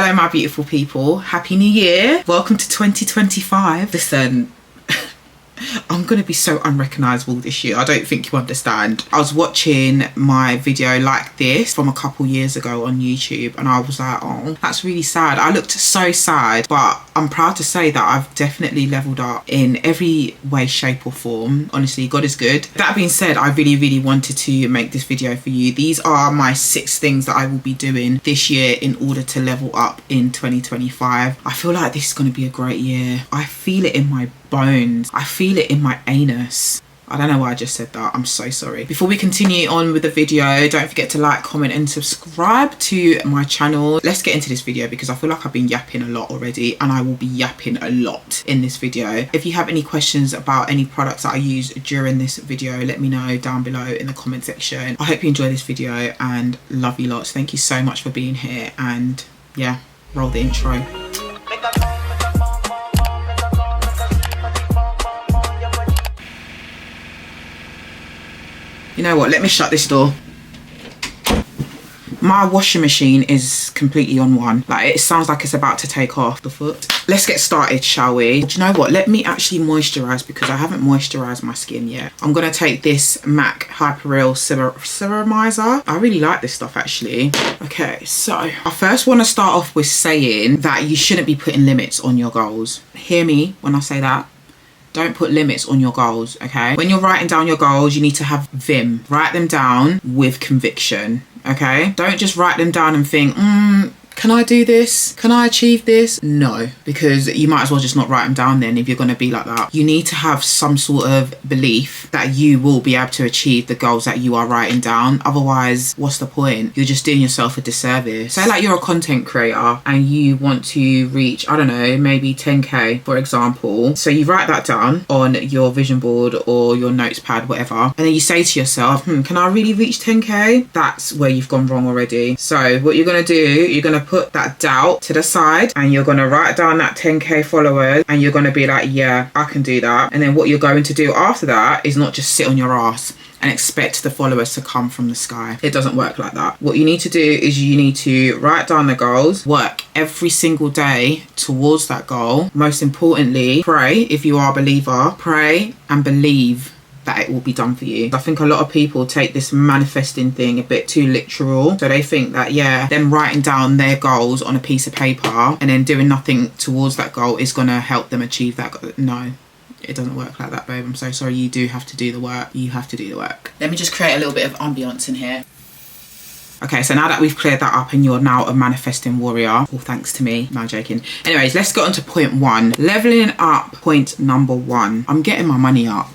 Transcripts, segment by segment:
Hello my beautiful people, happy new year, welcome to 2025. Listen, I'm gonna be so unrecognizable this year, I don't think you understand. I was watching my video like this from a couple years ago on YouTube and I was like, oh, that's really sad. I looked so sad, but I'm proud to say that I've definitely leveled up in every way, shape or form. Honestly, God is good. That being said, I really wanted to make this video for you. These are my 6 things that I will be doing this year in order to level up in 2025. I feel like this is going to be a great year. I feel it in my bones. I feel it in my anus. I don't know why I just said that. I'm so sorry. Before we continue on with the video, don't forget to like, comment and subscribe to my channel. Let's get into this video because I feel like I've been yapping a lot already and I will be yapping a lot in this video. If you have any questions about any products that I use during this video, let me know down below in the comment section. I hope you enjoy this video and love you lots. Thank you so much for being here and yeah, roll the intro. You know what, let me shut this door. My washing machine is completely on 1. Like, it sounds like it's about to take off the foot. Let's get started, shall we? Do you know what, let me actually moisturize because I haven't moisturized my skin yet. I'm gonna take this MAC Hyperreal Serumizer. I really like this stuff actually. Okay, so I first want to start off with saying that you shouldn't be putting limits on your goals. Hear me when I say that. Don't put limits on your goals, okay? When you're writing down your goals, you need to have vim. Write them down with conviction, okay? Don't just write them down and think, can I do this? Can I achieve this? No, because you might as well just not write them down then if you're going to be like that. You need to have some sort of belief that you will be able to achieve the goals that you are writing down. Otherwise, what's the point? You're just doing yourself a disservice. Say like you're a content creator and you want to reach, I don't know, maybe 10k for example. So you write that down on your vision board or your notes pad, whatever. And then you say to yourself, can I really reach 10k? That's where you've gone wrong already. So what you're going to do, you're going to put that doubt to the side and you're going to write down that 10k followers and you're going to be like, yeah, I can do that. And then what you're going to do after that is not just sit on your ass and expect the followers to come from the sky. It doesn't work like that. What you need to do is you need to write down the goals, work every single day towards that goal. Most importantly, pray. If you are a believer, pray and believe that it will be done for you. I think a lot of people take this manifesting thing a bit too literal. So they think that, yeah, them writing down their goals on a piece of paper and then doing nothing towards that goal is going to help them achieve that goal. No, it doesn't work like that, babe. I'm so sorry. You do have to do the work. You have to do the work. Let me just create a little bit of ambience in here. Okay, so now that we've cleared that up and you're now a manifesting warrior, all thanks to me, no joking. Anyways, let's get on to point 1. Leveling up, point number 1. I'm getting my money up.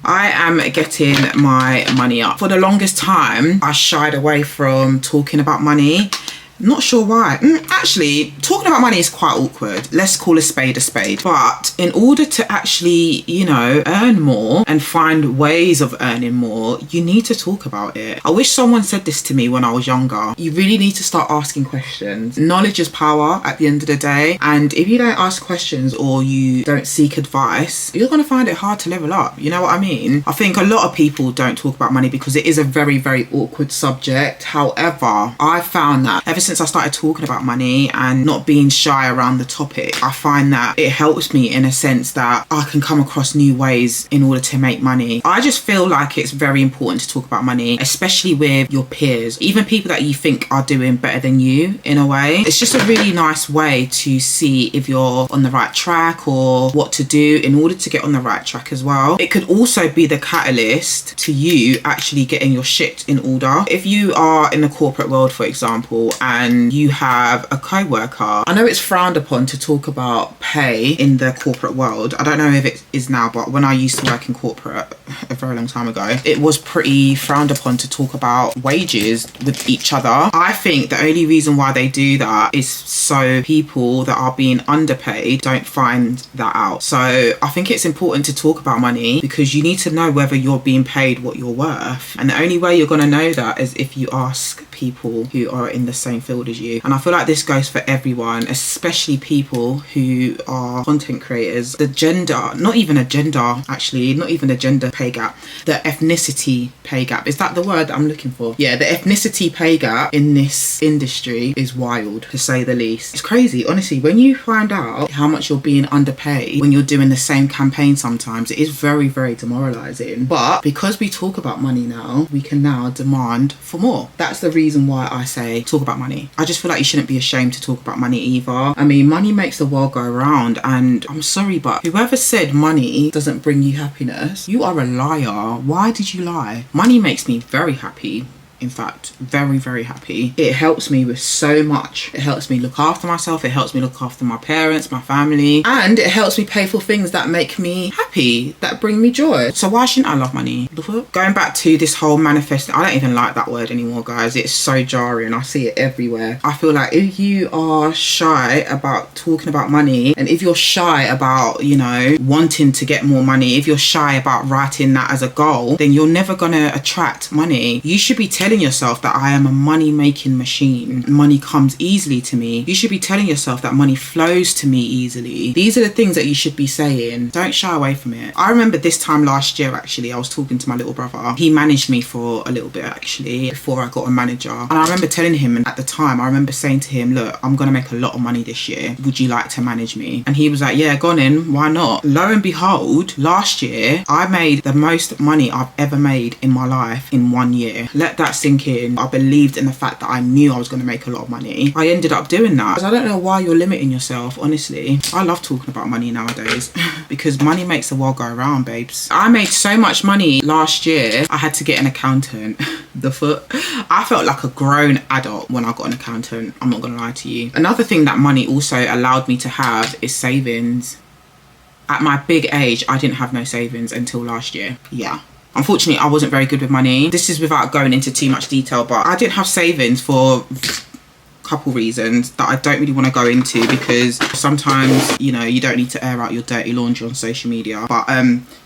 I am getting my money up. For the longest time, I shied away from talking about money. Not sure why. Actually, talking about money is quite awkward. Let's call a spade a spade. But in order to actually, you know, earn more and find ways of earning more, you need to talk about it. I wish someone said this to me when I was younger. You really need to start asking questions. Knowledge is power at the end of the day. And if you don't ask questions or you don't seek advice, you're going to find it hard to level up. You know what I mean? I think a lot of people don't talk about money because it is a very awkward subject. However, I found that ever since I started talking about money and not being shy around the topic, I find that it helps me in a sense that I can come across new ways in order to make money. I just feel like it's very important to talk about money, especially with your peers, even people that you think are doing better than you in a way. It's just a really nice way to see if you're on the right track or what to do in order to get on the right track as well. It could also be the catalyst to you actually getting your shit in order. If you are in the corporate world, for example, and you have a co-worker, I know it's frowned upon to talk about pay in the corporate world. I don't know if it is now, but when I used to work in corporate a very long time ago, it was pretty frowned upon to talk about wages with each other. I think the only reason why they do that is so people that are being underpaid don't find that out. So I think it's important to talk about money because you need to know whether you're being paid what you're worth. And the only way you're going to know that is if you ask people who are in the same field as you. And I feel like this goes for everyone, especially people who who are content creators, the gender, not even a gender pay gap, the ethnicity pay gap, is that the word I'm looking for? Yeah, the ethnicity pay gap in this industry is wild, to say the least. It's crazy, honestly. When you find out how much you're being underpaid when you're doing the same campaign, sometimes it is very, very demoralizing. But because we talk about money now, we can now demand for more. That's the reason why I say talk about money. I just feel like you shouldn't be ashamed to talk about money either. I mean, money makes the world go round, and I'm sorry, but whoever said money doesn't bring you happiness, you are a liar. Why did you lie? Money makes me very happy. In fact, very, very happy. It helps me with so much. It helps me look after myself. It helps me look after my parents, my family, and it helps me pay for things that make me happy, that bring me joy. So why shouldn't I love money? Going back to this whole manifesting, I don't even like that word anymore, guys. It's so jarring. I see it everywhere. I feel like if you are shy about talking about money, and if you're shy about, you know, wanting to get more money, if you're shy about writing that as a goal, then you're never gonna attract money. You should be telling yourself that I am a money making machine. Money comes easily to me. You should be telling yourself that money flows to me easily. These are the things that you should be saying. Don't shy away from it. I remember this time last year, actually, I was talking to my little brother. He managed me for a little bit, actually, before I got a manager. And I remember telling him, and at the time, I remember saying to him, look, I'm gonna make a lot of money this year. Would you like to manage me? And he was like, yeah, go on in. Why not? Lo and behold, last year, I made the most money I've ever made in my life in 1 year. Let that sink in. I believed in the fact that I knew I was going to make a lot of money. I ended up doing that. Because I don't know why you're limiting yourself, honestly. I love talking about money nowadays because money makes the world go around, babes. I made so much money last year, I had to get an accountant. I felt like a grown adult when I got an accountant. I'm not going to lie to you. Another thing that money also allowed me to have is savings. At my big age, I didn't have no savings until last year. Yeah. Unfortunately, I wasn't very good with money. This is without going into too much detail, but I didn't have savings for a couple reasons that I don't really want to go into, because sometimes, you know, you don't need to air out your dirty laundry on social media. But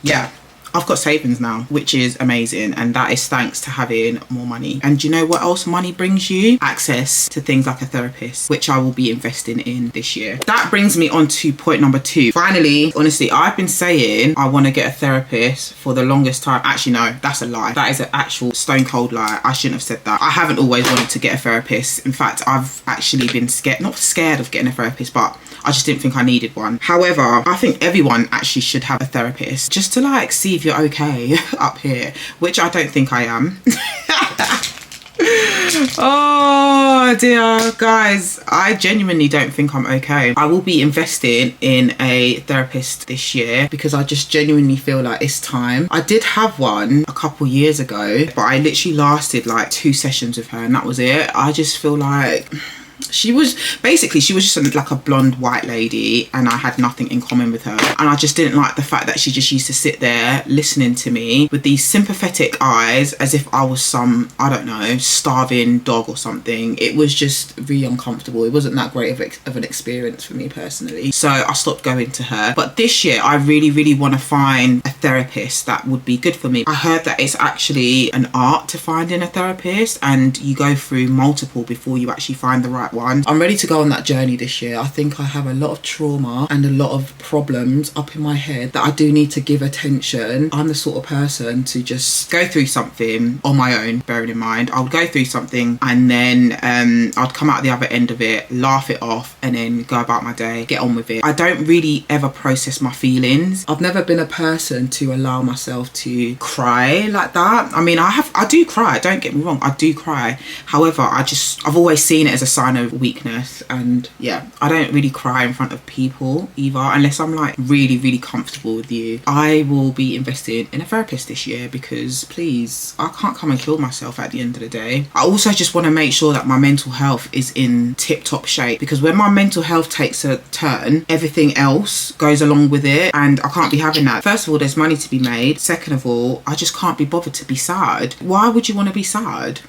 yeah, I've got savings now, which is amazing, and that is thanks to having more money. And do you know what else money brings you? Access to things like a therapist, which I will be investing in this year. That brings me on to point number 2. Finally, honestly, I've been saying I want to get a therapist for the longest time. Actually, no, that's a lie. That is an actual stone cold lie. I shouldn't have said that. I haven't always wanted to get a therapist. In fact, I've actually been not scared of getting a therapist, but I just didn't think I needed one. However, I think everyone actually should have a therapist, just to like see if you're okay up here, which I don't think I am. Oh dear, guys, I genuinely don't think I'm okay. I will be investing in a therapist this year because I just genuinely feel like it's time. I did have one a couple years ago, but I literally lasted like 2 sessions with her and that was it. I just feel like she was just like a blonde white lady, and I had nothing in common with her, and I just didn't like the fact that she just used to sit there listening to me with these sympathetic eyes as if I was some, I don't know, starving dog or something. It was just really uncomfortable. It wasn't that great of an experience for me personally, so I stopped going to her. But this year I really want to find a therapist that would be good for me. I heard that it's actually an art to finding a therapist, and you go through multiple before you actually find the right one. I'm ready to go on that journey this year. I think I have a lot of trauma and a lot of problems up in my head that I do need to give attention. I'm the sort of person to just go through something on my own, bearing in mind I would go through something and then I'd come out the other end of it, laugh it off, and then go about my day, get on with it. I don't really ever process my feelings. I've never been a person to allow myself to cry like that. I mean, I do cry, don't get me wrong, I do cry. However, I've always seen it as a sign of weakness, and yeah, I don't really cry in front of people either unless I'm like really comfortable with you. I will be investing in a therapist this year because please, I can't come and kill myself at the end of the day. I also just want to make sure that my mental health is in tip-top shape, because when my mental health takes a turn, everything else goes along with it, and I can't be having that. First of all, there's money to be made. Second of all, I just can't be bothered to be sad. Why would you want to be sad?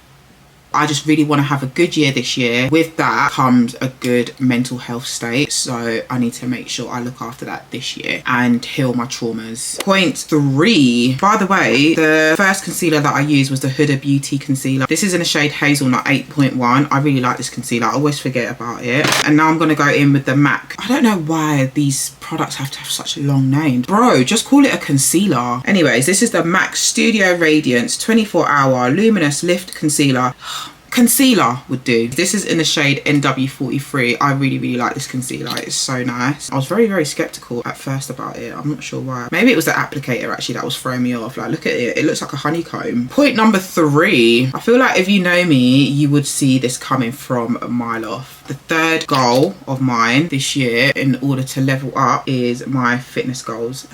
I just really want to have a good year this year. With that comes a good mental health state, so I need to make sure I look after that this year and heal my traumas. Point 3, by the way, the first concealer that I used was the Huda Beauty concealer. This is in the shade Hazelnut 8.1. I really like this concealer. I always forget about it. And now I'm going to go in with the MAC. I don't know why these products have to have such a long name. Bro, just call it a concealer. Anyways, this is the MAC Studio Radiance 24 Hour Luminous Lift Concealer. Concealer would do. This is in the shade NW43. I really like this concealer. It's so nice. I was very skeptical at first about it. I'm not sure why. Maybe it was the applicator actually that was throwing me off. Like, look at it. It looks like a honeycomb. Point number 3. I feel like if you know me, you would see this coming from a mile off. The third goal of mine this year in order to level up is my fitness goals.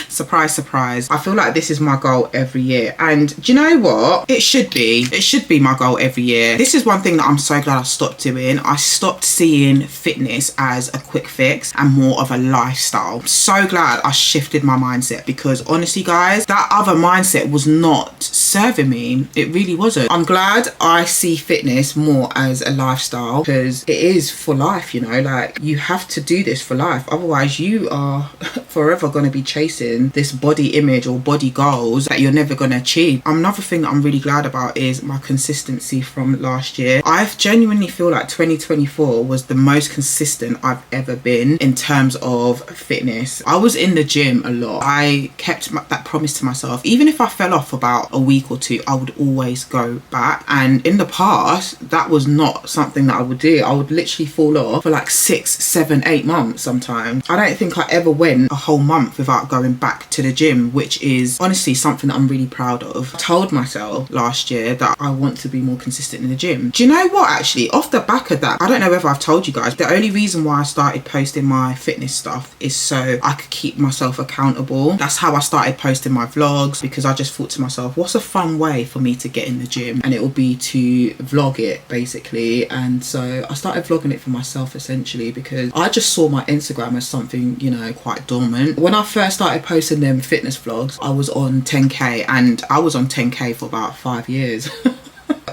Surprise, surprise. I feel like this is my goal every year. And do you know what? It should be my goal every year. This is one thing that I'm so glad I stopped doing. I stopped seeing fitness as a quick fix and more of a lifestyle. I'm so glad I shifted my mindset, because honestly guys, that other mindset was not serving me. It really wasn't. I'm glad I see fitness more as a lifestyle, because it is for life, you know, like you have to do this for life. Otherwise you are forever going to be chasing this body image or body goals that you're never going to achieve. Another thing that I'm really glad about is my consistency from last year. I genuinely feel like 2024 was the most consistent I've ever been in terms of fitness. I was in the gym a lot. I kept that promise to myself. Even if I fell off about a week or two, I would always go back. And in the past, that was not something that I would do. I would literally fall off for like 6, 7, 8 months sometimes. I don't think I ever went a whole month without going back to the gym, which is honestly something that I'm really proud of. I told myself last year that I want to be more consistent in the gym. Do you know what, actually, off the back of that, I don't know whether I've told you guys, the only reason why I started posting my fitness stuff is so I could keep myself accountable. That's how I started posting my vlogs, because I just thought to myself, what's a fun way for me to get in the gym? And it will be to vlog it basically. And so I started vlogging it for myself essentially, because I just saw my Instagram as something, you know, quite dormant. When I first started posting them fitness vlogs, I was on 10k, and I was on 10k for about 5 years.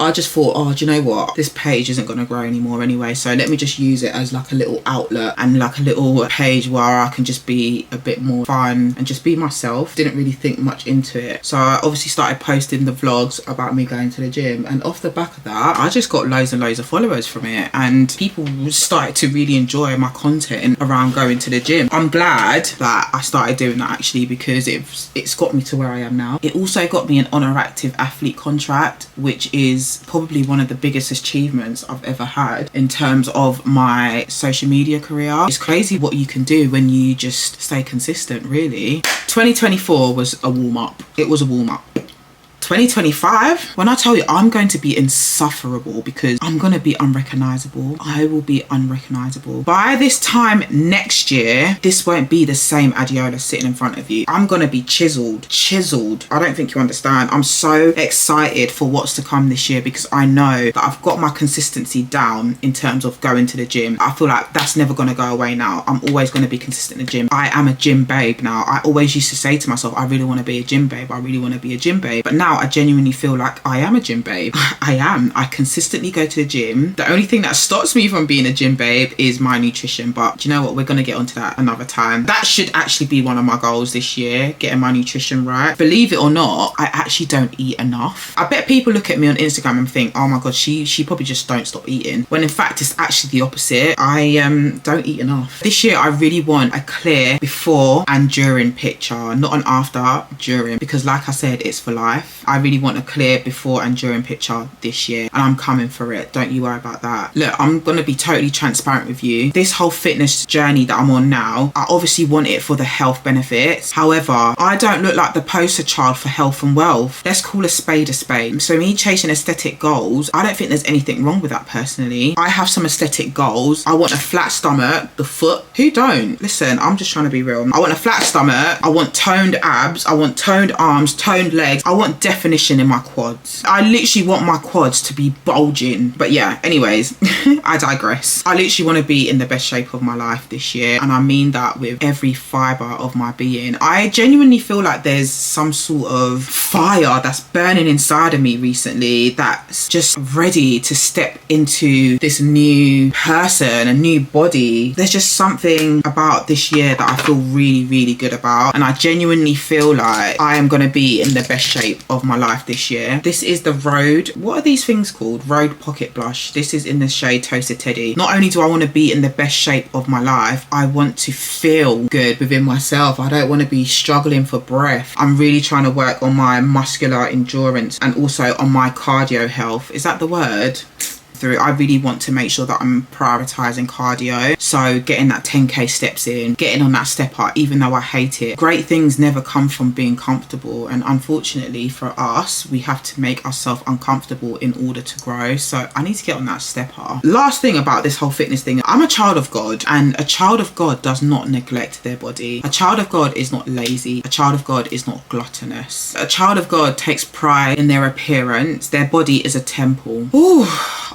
I just thought, oh, do you know what? This page isn't going to grow anymore anyway, so let me just use it as like a little outlet and like a little page where I can just be a bit more fun and just be myself. Didn't really think much into it. So I obviously started posting the vlogs about me going to the gym, and off the back of that, I just got loads and loads of followers from it, and people started to really enjoy my content around going to the gym. I'm glad that I started doing that actually, because it's got me to where I am now. It also got me an Honor Active athlete contract, which is probably one of the biggest achievements I've ever had in terms of my social media career. It's crazy what you can do when you just stay consistent, really. 2024 was a warm-up. It was a warm-up. 2025, when I tell you I'm going to be insufferable, because I'm going to be unrecognizable. I will be unrecognizable. By this time next year, this won't be the same Adiola sitting in front of you. I'm going to be chiseled. I don't think you understand. I'm so excited for what's to come this year, because I know that I've got my consistency down in terms of going to the gym. I feel like that's never going to go away now. I'm always going to be consistent in the gym. I am a gym babe now. I always used to say to myself, I really want to be a gym babe. I really want to be a gym babe. But now I genuinely feel like I am a gym babe. I am. I consistently go to the gym. The only thing that stops me from being a gym babe is my nutrition. But do you know what? We're going to get onto that another time. That should actually be one of my goals this year, getting my nutrition right. Believe it or not, I actually don't eat enough. I bet people look at me on Instagram and think, oh my God, she probably just don't stop eating. When in fact, it's actually the opposite. I don't eat enough. This year, I really want a clear before and during picture, not an after, during. Because like I said, it's for life. I really want a clear before and during picture this year, and I'm coming for it. Don't you worry about that. Look, I'm gonna be totally transparent with you. This whole fitness journey that I'm on now, I obviously want it for the health benefits. However, I don't look like the poster child for health and wealth. Let's call a spade a spade. So me chasing aesthetic goals, I don't think there's anything wrong with that personally. I have some aesthetic goals. I want a flat stomach, the foot. Who don't? Listen, I'm just trying to be real. I want a flat stomach. I want toned abs. I want toned arms, toned legs. I want definition in my quads. I literally want my quads to be bulging. But yeah, anyways, I digress. I literally want to be in the best shape of my life this year, and I mean that with every fibre of my being. I genuinely feel like there's some sort of fire that's burning inside of me recently that's just ready to step into this new person, a new body. There's just something about this year that I feel really, really good about, and I genuinely feel like I am going to be in the best shape of my life this year. This is the Rhode, what are these things called? Rhode Pocket Blush. This is in the shade Toasted Teddy. Not only do I want to be in the best shape of my life, I want to feel good within myself. I don't want to be struggling for breath. I'm really trying to work on my muscular endurance and also on my cardio health. Is that the word? I really want to make sure that I'm prioritizing cardio, so getting that 10k steps in, getting on that step up even though I hate it. Great things never come from being comfortable, and unfortunately for us, we have to make ourselves uncomfortable in order to grow. So I need to get on that step up. Last thing about this whole fitness thing, I'm a child of God, and a child of God does not neglect their body. A child of God is not lazy. A child of God is not gluttonous. A child of God takes pride in their appearance. Their body is a temple. Ooh,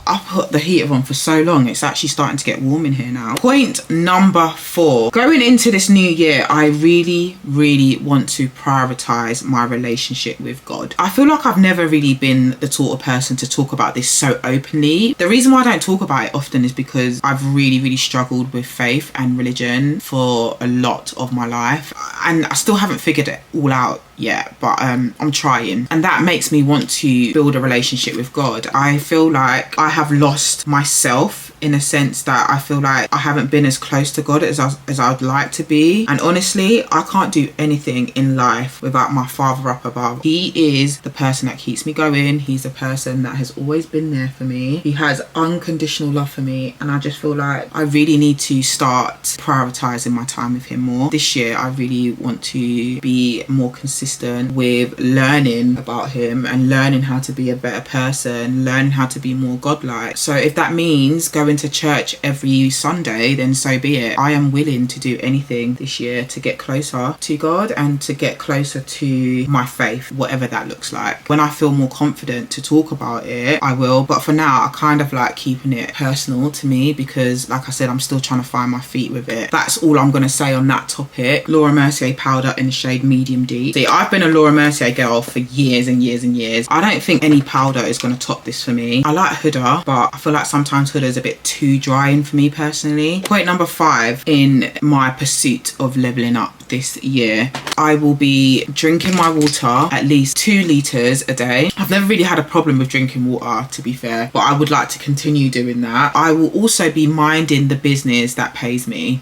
I put the heater on for so long, it's actually starting to get warm in here now. Point number 4. Going into this new year, I really, really want to prioritize my relationship with God. I feel like I've never really been the sort of person to talk about this so openly. The reason why I don't talk about it often is because I've really, really struggled with faith and religion for a lot of my life, and I still haven't figured it all out yet, but I'm trying, and that makes me want to build a relationship with God. I feel like I have lost myself in a sense that I feel like I haven't been as close to God as I'd like to be, and honestly I can't do anything in life without my Father up above. He is the person that keeps me going. He's the person that has always been there for me. He has unconditional love for me, and I just feel like I really need to start prioritizing my time with him more. This year I really want to be more consistent with learning about him and learning how to be a better person, learning how to be more godlike. So if that means going to church every Sunday, then so be it. I am willing to do anything this year to get closer to God and to get closer to my faith, whatever that looks like. When I feel more confident to talk about it, I will, but for now I kind of like keeping it personal to me because, like I said, I'm still trying to find my feet with it. That's all I'm going to say on that topic. Laura Mercier powder in the shade Medium Deep. See, I've been a Laura Mercier girl for years and years and years. I don't think any powder is going to top this for me. I like Huda, but I feel like sometimes Huda is a bit too drying for me personally. Point number 5 in my pursuit of leveling up this year, I will be drinking my water at least 2 litres a day. I've never really had a problem with drinking water, to be fair, but I would like to continue doing that. I will also be minding the business that pays me.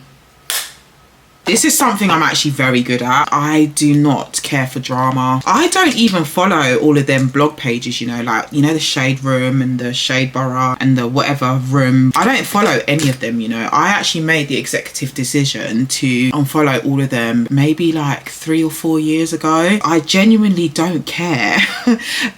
This is something I'm actually very good at. I do not care for drama. I don't even follow all of them blog pages, you know, like, you know, the Shade Room and the Shade Borough and the whatever room. I don't follow any of them, you know. I actually made the executive decision to unfollow all of them maybe like 3 or 4 years ago. I genuinely don't care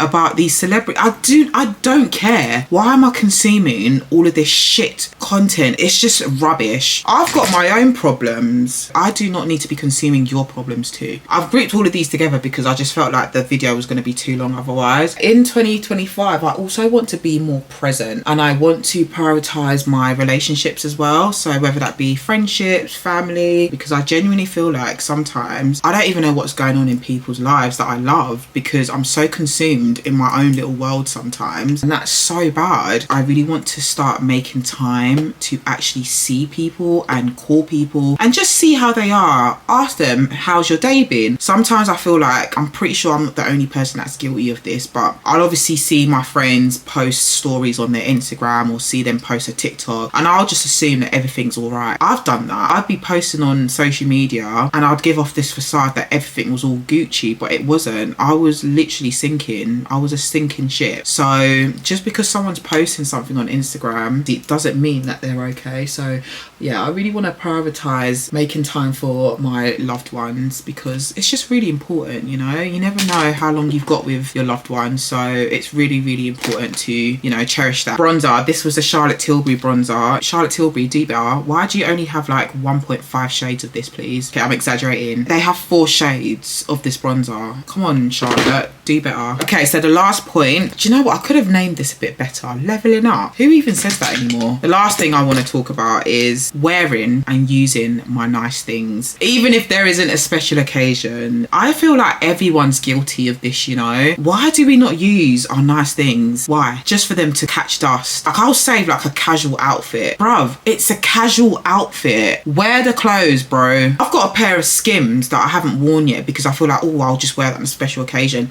about these celebrities. I don't care. Why am I consuming all of this shit content? It's just rubbish. I've got my own problems. I do not need to be consuming your problems too. I've grouped all of these together because I just felt like the video was going to be too long otherwise. In 2025, I also want to be more present, and I want to prioritize my relationships as well. So whether that be friendships, family, because I genuinely feel like sometimes I don't even know what's going on in people's lives that I love because I'm so consumed in my own little world sometimes, and that's so bad. I really want to start making time to actually see people and call people and just see how they are. Ask them, how's your day been? Sometimes I feel like, I'm pretty sure I'm not the only person that's guilty of this, but I'll obviously see my friends post stories on their Instagram or see them post a TikTok, and I'll just assume that everything's all right. I've done that. I'd be posting on social media and I'd give off this facade that everything was all Gucci, but it wasn't. I was literally sinking. I was a sinking ship. So just because someone's posting something on Instagram, it doesn't mean that they're okay. So yeah, I really want to prioritize making time time for my loved ones because it's just really important, you know. You never know how long you've got with your loved ones, so it's really, really important to, you know, cherish that. Bronzer, this was a Charlotte Tilbury bronzer. Charlotte Tilbury, do better. Why do you only have like 1.5 shades of this, please? Okay, I'm exaggerating. They have 4 shades of this bronzer. Come on, Charlotte, do better. Okay, so the last point, do you know what? I could have named this a bit better. Leveling up. Who even says that anymore? The last thing I want to talk about is wearing and using my nice things. Even if there isn't a special occasion, I feel like everyone's guilty of this, you know. Why do we not use our nice things? Why? Just for them to catch dust. Like, I'll save like a casual outfit. Bruv, it's a casual outfit. Wear the clothes, bro. I've got a pair of Skims that I haven't worn yet because I feel like, oh, I'll just wear that on a special occasion.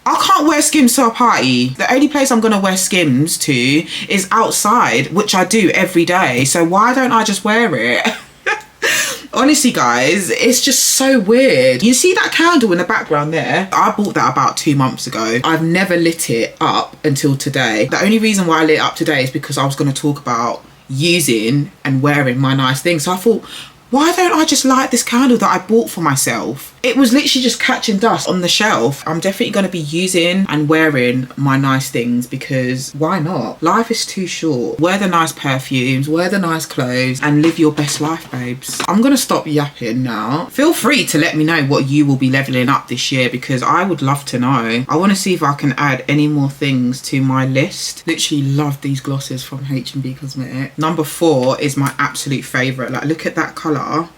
I can't wear Skims to a party. The only place I'm gonna wear Skims to is outside, which I do every day. So why don't I just wear it? Honestly, guys, it's just so weird. You see that candle in the background there? I bought that about 2 months ago. I've never lit it up until today. The only reason why I lit it up today is because I was going to talk about using and wearing my nice things. So I thought, why don't I just light this candle that I bought for myself? It was literally just catching dust on the shelf. I'm definitely going to be using and wearing my nice things because why not? Life is too short. Wear the nice perfumes, wear the nice clothes and live your best life, babes. I'm going to stop yapping now. Feel free to let me know what you will be leveling up this year because I would love to know. I want to see if I can add any more things to my list. Literally love these glosses from H&B Cosmetics. Number 4 is my absolute favourite. Like, look at that colour.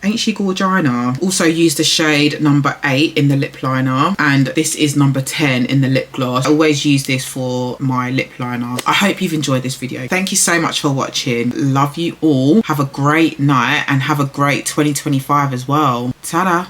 Ain't she gorgina? Also used the shade number 8 in the lip liner and this is number 10 in the lip gloss. I always use this for my lip liner. I hope you've enjoyed this video. Thank you so much for watching. Love you all. Have a great night and have a great 2025 as well. Ta-da.